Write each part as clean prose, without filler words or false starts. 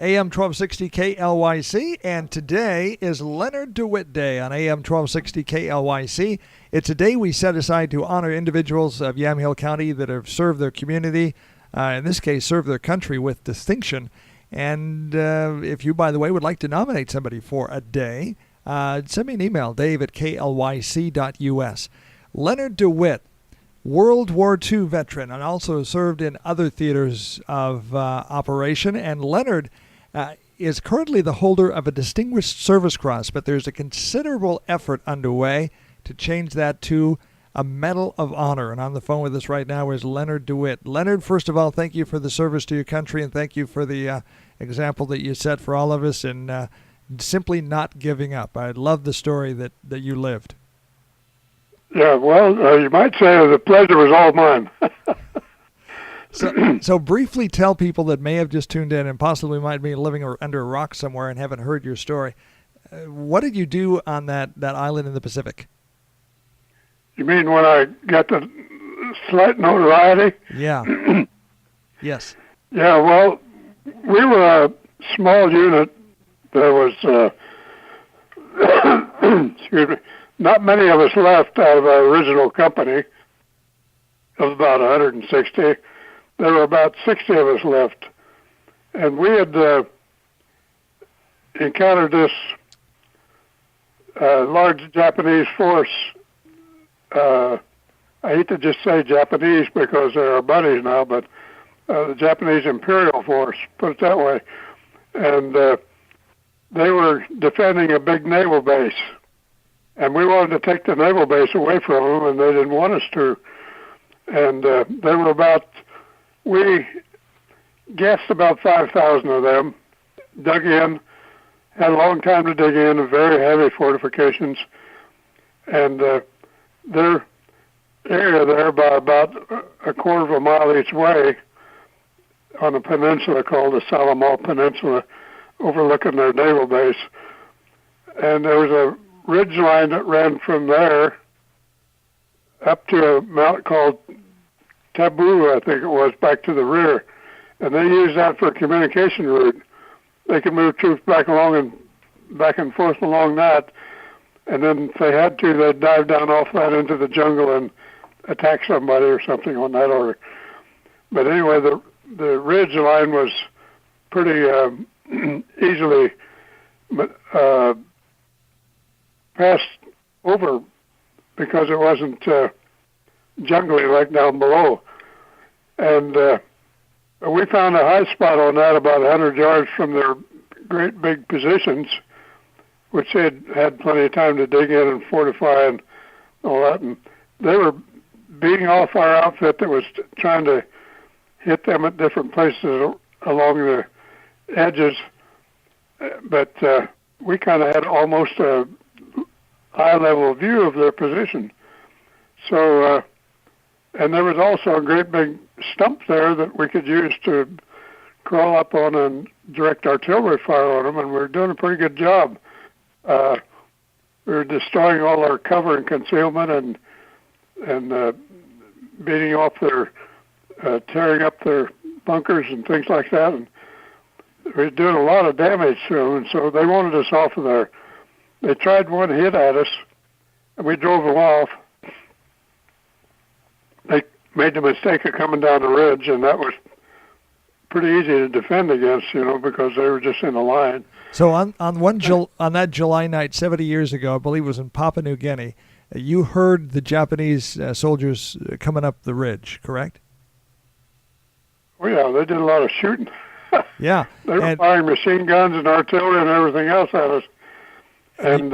AM 1260 KLYC, and today is Leonard DeWitt Day on AM 1260 KLYC. It's a day we set aside to honor individuals of Yamhill County that have served their community, in this case, served their country with distinction. And if you, by the way, would like to nominate somebody for a day, send me an email, dave@klyc.us. Leonard DeWitt, World War II veteran, and also served in other theaters of operation. And Leonard is currently the holder of a Distinguished Service Cross, but there's a considerable effort underway to change that to a Medal of Honor. And on the phone with us right now is Leonard DeWitt. Leonard, first of all, thank you for the service to your country, and thank you for the example that you set for all of us in simply not giving up. I love the story that you lived. Yeah, well, you might say the pleasure was all mine. So briefly tell people that may have just tuned in and possibly might be living under a rock somewhere and haven't heard your story. What did you do on that island in the Pacific? You mean when I got the slight notoriety? Yeah. Yes. Yeah, well, we were a small unit. There was, excuse me, not many of us left out of our original company of about 160. There were about 60 of us left. And we had encountered this large Japanese force. I hate to just say Japanese because they're our buddies now, but the Japanese Imperial Force, put it that way. And they were defending a big naval base. And we wanted to take the naval base away from them, and they didn't want us to. And there were we guessed about 5,000 of them, dug in, had a long time to dig in, very heavy fortifications. And their area there, by about a quarter of a mile each way, on a peninsula called the Salomon Peninsula, overlooking their naval base. And there was a ridge line that ran from there up to a mountain called Taboo, I think it was, back to the rear. And they used that for a communication route. They could move troops back and forth along that. And then if they had to, they'd dive down off that into the jungle and attack somebody or something on that order. But anyway, the ridge line was pretty easily passed over because it wasn't jungly like down below. And we found a high spot on that about 100 yards from their great big positions, which they had plenty of time to dig in and fortify and all that. And they were beating off our outfit that was trying to hit them at different places along the edges. But we kind of had almost a high-level view of their position. So, and there was also a great big stump there that we could use to crawl up on and direct artillery fire on them, and we were doing a pretty good job. We were destroying all our cover and concealment and beating off tearing up their bunkers and things like that. And we were doing a lot of damage to them, and so they wanted us off of there. They tried one hit at us, and we drove them off. They made the mistake of coming down the ridge, and that was pretty easy to defend against, because they were just in a line. So on that July night 70 years ago, I believe it was in Papua New Guinea, you heard the Japanese soldiers coming up the ridge, correct? Well, yeah, they did a lot of shooting. Yeah. They were firing machine guns and artillery and everything else at us. And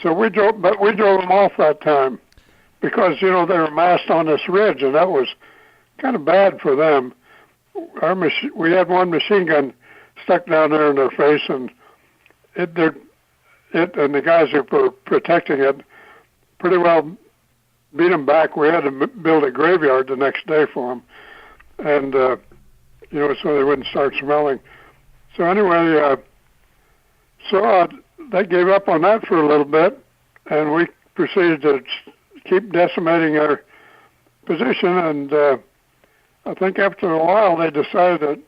so we drove them off that time because, they were massed on this ridge, and that was kind of bad for them. We had one machine gun stuck down there in their face, and it and the guys who were protecting it pretty well beat them back. We had to build a graveyard the next day for them, and so they wouldn't start smelling. So anyway, they gave up on that for a little bit, and we proceeded to keep decimating our position. And I think after a while they decided that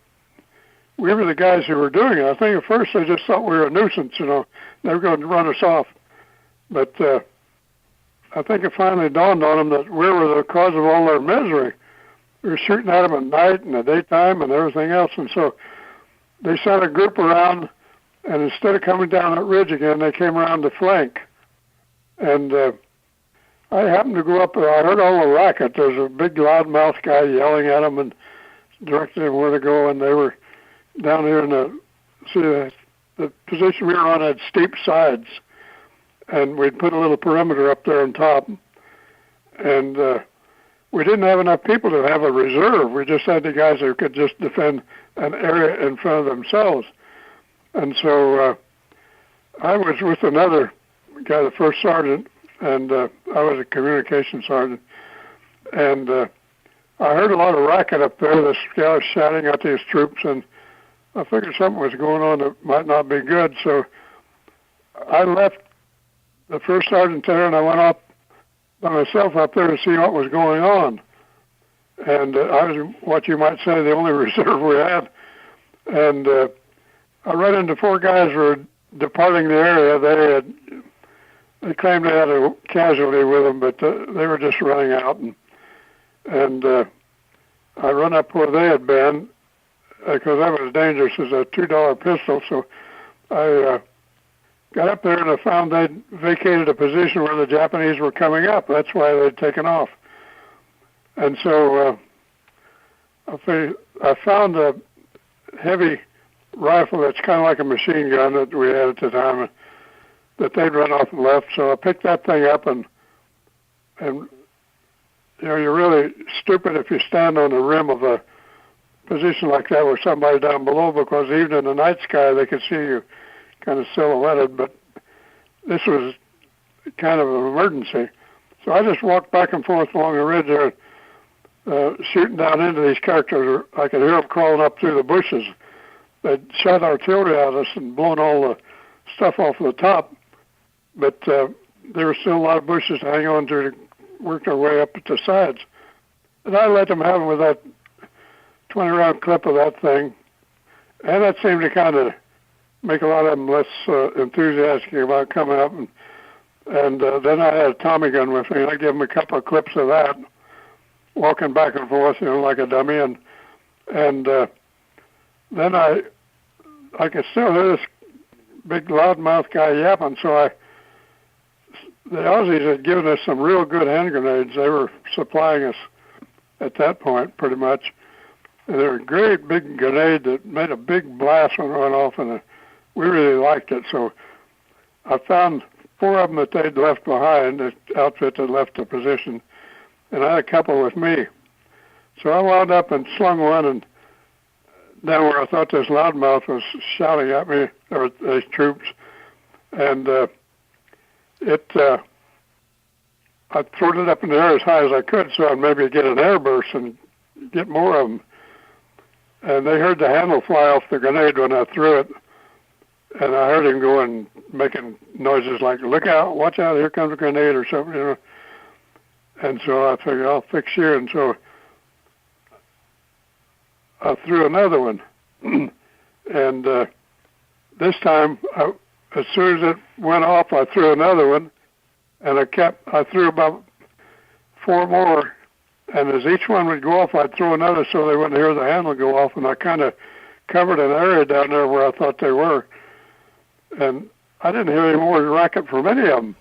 we were the guys who were doing it. I think at first they just thought we were a nuisance, you know, they were going to run us off. But I think it finally dawned on them that we were the cause of all their misery. We were shooting at them at night and the daytime and everything else, and so they sent a group around, and instead of coming down that ridge again, they came around the flank. And I happened to go up there. I heard all the racket. There's a big loudmouth guy yelling at them and directing them where to go, and they were down here in the position we were on had steep sides, and we'd put a little perimeter up there on top. And we didn't have enough people to have a reserve. We just had the guys who could just defend an area in front of themselves. And so I was with another guy, the first sergeant, and I was a communications sergeant. And I heard a lot of racket up there. This guy was shouting at these troops, and I figured something was going on that might not be good. So I left the first sergeant there, and I went up by myself up there to see what was going on. And I was what you might say the only reserve we had. And I ran into four guys who were departing the area. They claimed they had a casualty with them, but they were just running out. And I run up where they had been, because that was dangerous as a $2 pistol. So I got up there and I found they'd vacated a position where the Japanese were coming up. That's why they'd taken off. And so I found a heavy rifle that's kind of like a machine gun that we had at the time that they'd run off and left. So I picked that thing up, and you know, you're really stupid if you stand on the rim of a position like that with somebody down below, because even in the night sky they could see you kind of silhouetted. But this was kind of an emergency. So I just walked back and forth along the ridge there, shooting down into these characters. I could hear them crawling up through the bushes. They'd shot artillery at us and blown all the stuff off the top, but there were still a lot of bushes to hang on to work their way up at the sides. And I let them have them with that 20-round clip of that thing, and that seemed to kind of make a lot of them less enthusiastic about coming up. And then I had a Tommy gun with me, and I gave them a couple of clips of that, walking back and forth, you know, like a dummy. And then I could still hear this big loudmouth guy yapping. So the Aussies had given us some real good hand grenades. They were supplying us at that point, pretty much. And they were a great big grenade that made a big blast when it went off, and we really liked it. So I found 4 of them that they'd left behind, the outfit that left the position, and I had a couple with me. So I wound up and slung one and down where I thought this loudmouth was shouting at me, or these troops, and I threw it up in the air as high as I could so I'd maybe get an airburst and get more of them. And they heard the handle fly off the grenade when I threw it, and I heard him going, making noises like, "Look out, watch out, here comes a grenade," or something, you know. And so I figured, I'll fix you. And so I threw another one. And this time, as soon as it went off, I threw another one. And I threw about 4 more. And as each one would go off, I'd throw another so they wouldn't hear the handle go off. And I kind of covered an area down there where I thought they were. And I didn't hear any more racket from any of them.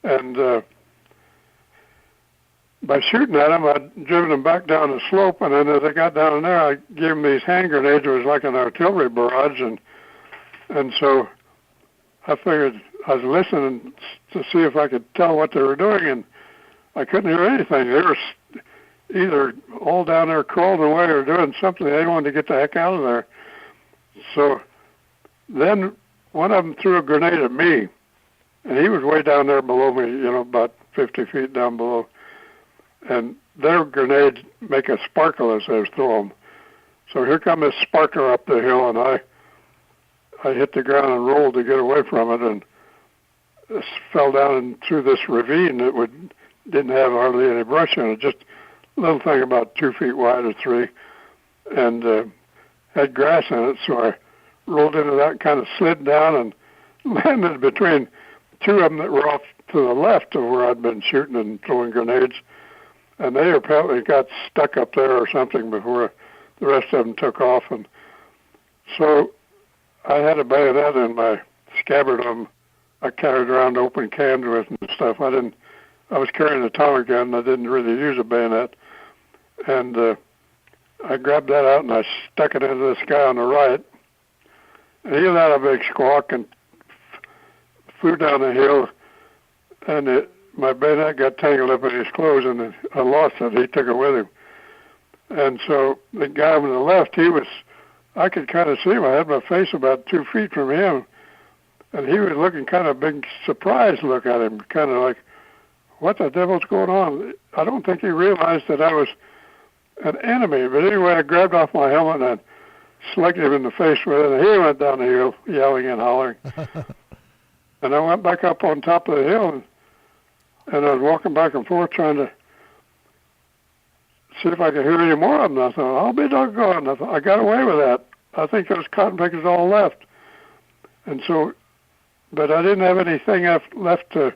And by shooting at them, I'd driven them back down the slope. And then as I got down in there, I gave them these hand grenades. It was like an artillery barrage. And so I figured I was listening to see if I could tell what they were doing. And I couldn't hear anything. They were either all down there crawling away or doing something. They wanted to get the heck out of there. So then one of them threw a grenade at me, and he was way down there below me, you know, about 50 feet down below. And their grenades make a sparkle as they throw them. So here come this sparkler up the hill, and I hit the ground and rolled to get away from it, and fell down through this ravine that didn't have hardly any brush in it, just a little thing about 2 feet wide or 3. And had grass in it, so I rolled into that and kind of slid down and landed between two of them that were off to the left of where I'd been shooting and throwing grenades. And they apparently got stuck up there or something before the rest of them took off. And so I had a bayonet in my scabbard on. I carried around open cans with and stuff. I was carrying a Tommy gun. I didn't really use a bayonet. And I grabbed that out and I stuck it into this guy on the right. And he let out a big squawk and flew down the hill. And my bayonet got tangled up in his clothes, and I lost it. He took it with him. And so the guy on the left, I could kind of see him. I had my face about 2 feet from him. And he was looking kind of big, surprised look at him, kind of like, what the devil's going on? I don't think he realized that I was an enemy. But anyway, I grabbed off my helmet and I slugged him in the face with it, and he went down the hill yelling and hollering. And I went back up on top of the hill, and I was walking back and forth trying to see if I could hear any more of them. I thought, I'll be doggone. I got away with that. I think those cotton pickers all left. And so, but I didn't have anything left to,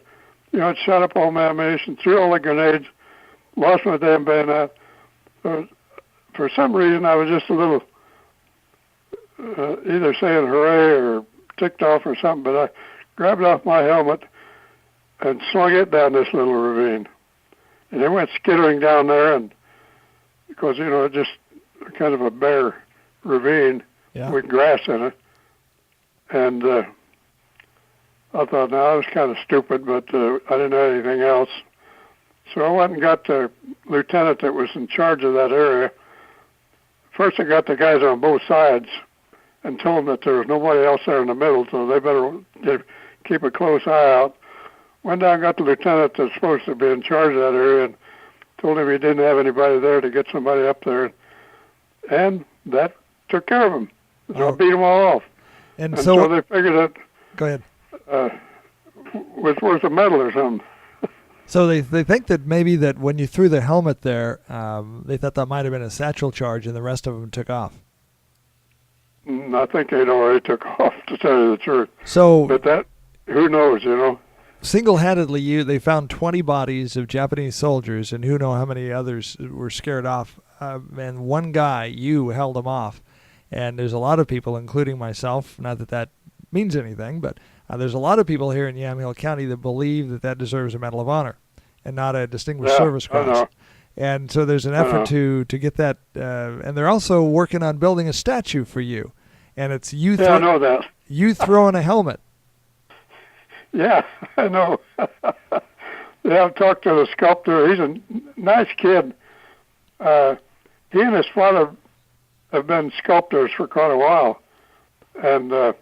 I'd shot up all my ammunition, threw all the grenades, lost my damn bayonet. For some reason, I was just a little either saying hooray or ticked off or something, but I grabbed off my helmet and slung it down this little ravine. And it went skittering down there, and because, just kind of a bare ravine with grass in it. And I thought, no, that was kind of stupid, but I didn't have anything else. So I went and got the lieutenant that was in charge of that area. First I got the guys on both sides and told them that there was nobody else there in the middle, so they better keep a close eye out. Went down and got the lieutenant that's supposed to be in charge of that area and told him he didn't have anybody there to get somebody up there. And that took care of him. So I beat them all off. And so they figured that go ahead. Was worth a medal or something. So they think that maybe that when you threw the helmet there, they thought that might have been a satchel charge and the rest of them took off. I think they'd already took off, to tell you the truth. So, but that, who knows, Single-handedly, they found 20 bodies of Japanese soldiers, and who knows how many others were scared off. And one guy, you, held them off. And there's a lot of people, including myself, not that that means anything, but there's a lot of people here in Yamhill County that believe that deserves a Medal of Honor and not a Distinguished Service Cross. I know. And so there's an effort to get that, and they're also working on building a statue for you. And it's you. I know that. You throwing a helmet. Yeah, I know. I've talked to the sculptor. He's a nice kid. He and his father have been sculptors for quite a while, and they're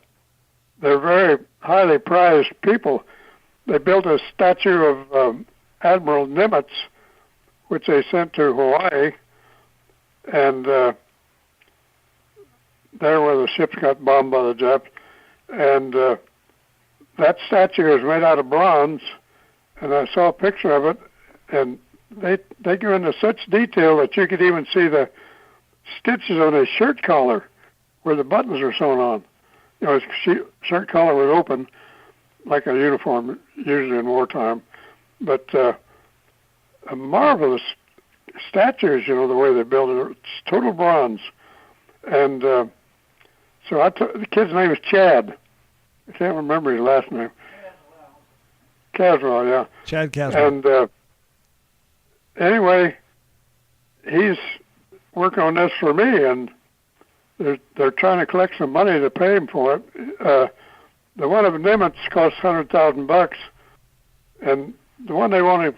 very highly prized people. They built a statue of Admiral Nimitz, which they sent to Hawaii, and there where the ships got bombed by the Japs. And that statue is made out of bronze, and I saw a picture of it, and they go into such detail that you could even see the stitches on his shirt collar where the buttons are sewn on. His shirt collar was open like a uniform usually in wartime, but a marvelous statues, the way they build it. It's total bronze. And so the kid's name is Chad. I can't remember his last name. Caswell, yeah. Chad Caswell. And anyway, he's working on this for me, and they're trying to collect some money to pay him for it. The one of Nimitz costs $100,000, and the one they want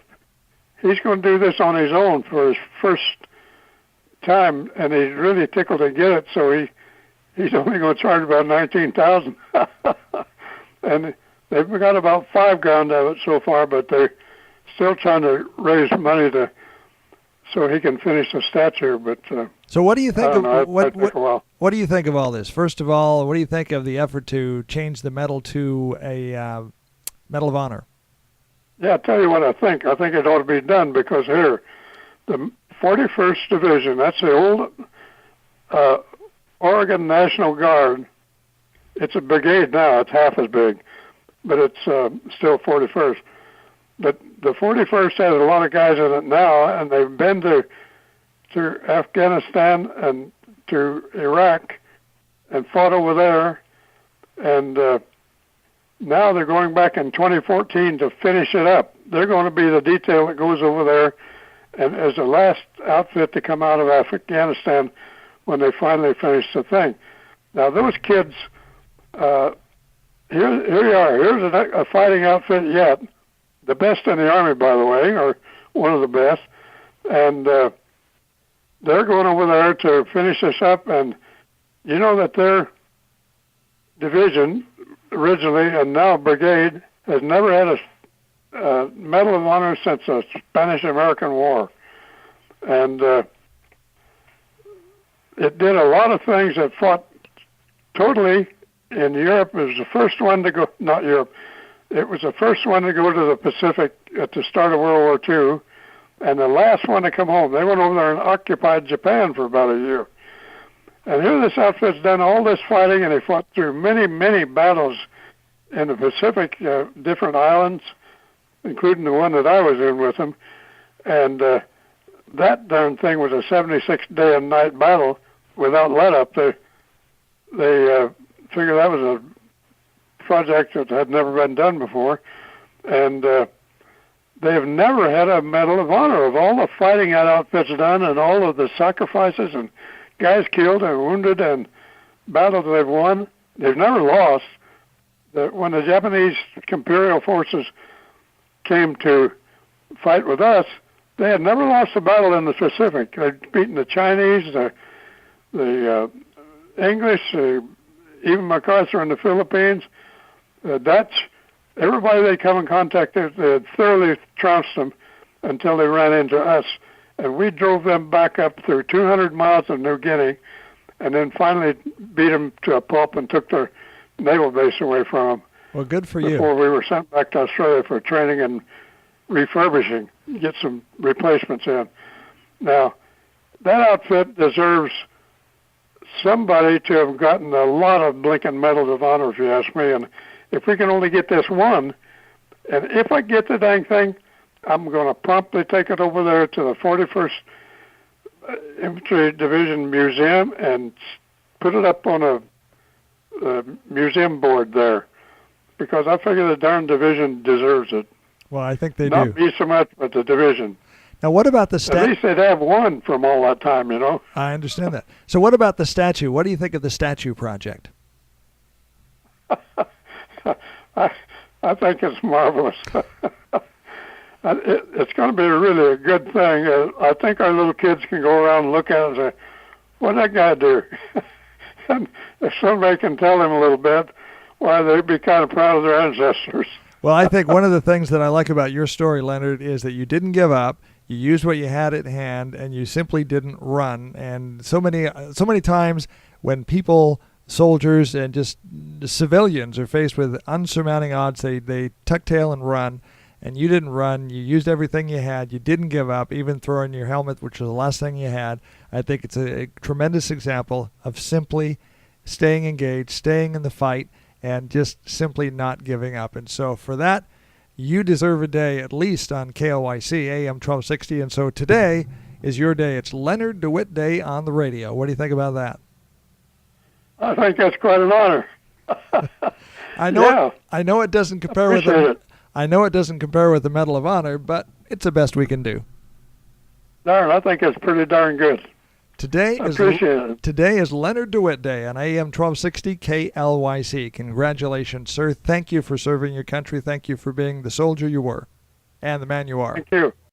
he's going to do this on his own for his first time, and he's really tickled to get it, so he's only going to charge about $19,000. And they've got about $5,000 of it so far, but they're still trying to raise money so he can finish the statue. But so what do you think of what do you think of all this? First of all, what do you think of the effort to change the medal to a Medal of Honor? Yeah, I'll tell you what I think. I think it ought to be done because here, the 41st Division, that's the Oregon National Guard. It's a brigade now. It's half as big, but it's still 41st. But the 41st has a lot of guys in it now, and they've been to Afghanistan and to Iraq and fought over there. And now they're going back in 2014 to finish it up. They're going to be the detail that goes over there and as the last outfit to come out of Afghanistan when they finally finish the thing. Now, those kids, here you are. Here's a fighting outfit yet. The best in the Army, by the way, or one of the best. And they're going over there to finish this up. And you know that their division, originally and now brigade, has never had a Medal of Honor since the Spanish-American War. And it did a lot of things that fought totally in Europe. It was the first one to go, not Europe, it was the first one to go to the Pacific at the start of World War II, and the last one to come home. They went over there and occupied Japan for about a year. And here this outfit's done all this fighting, and they fought through many, many battles in the Pacific, different islands, including the one that I was in with them. And that darn thing was a 76-day and night battle without let-up. They figured that was a project that had never been done before. And they've never had a Medal of Honor. Of all the fighting that outfit's done and all of the sacrifices and guys killed and wounded and battles they've won, they've never lost. When the Japanese Imperial forces came to fight with us, they had never lost a battle in the Pacific. They'd beaten the Chinese, the English, even MacArthur in the Philippines, the Dutch. Everybody they come in contact with, they had thoroughly trounced them until they ran into us. And we drove them back up through 200 miles of New Guinea and then finally beat them to a pulp and took their naval base away from them. Well, good for before you. we were sent back to Australia for training and refurbishing, get some replacements in. Now, that outfit deserves somebody to have gotten a lot of blinking medals of honor, if you ask me. And if we can only get this one, and if I get the dang thing, I'm going to promptly take it over there to the 41st Infantry Division Museum and put it up on a museum board there, because I figure the darn division deserves it. Well, I think they Not do. me so much, but the division. Now, what about the At statue? least they'd have one from all that time, you know. I understand that. So what about the statue? What do you think of the statue project? I think it's marvelous. It's going to be really a good thing. I think our little kids can go around and look at it and say, what'd that guy do? And if somebody can tell them a little bit, why, they'd be kind of proud of their ancestors. Well, I think one of the things that I like about your story, Leonard, is that you didn't give up. You used what you had at hand, and you simply didn't run. And so many times when people, soldiers, and just civilians are faced with unsurmounting odds, they tuck tail and run. And you didn't run. You used everything you had. You didn't give up, even throwing your helmet, which was the last thing you had. I think it's a tremendous example of simply staying engaged, staying in the fight, and just simply not giving up. And so for that, you deserve a day at least on KLYC, AM 1260. And so today is your day. It's Leonard DeWitt Day on the radio. What do you think about that? I think that's quite an honor. I know. Yeah. I know it doesn't compare with Appreciate it. I know it doesn't compare with the Medal of Honor, but it's the best we can do. Darn, I think it's pretty darn good. Today I appreciate it. Today is Leonard DeWitt Day on AM 1260 KLYC. Congratulations, sir. Thank you for serving your country. Thank you for being the soldier you were and the man you are. Thank you.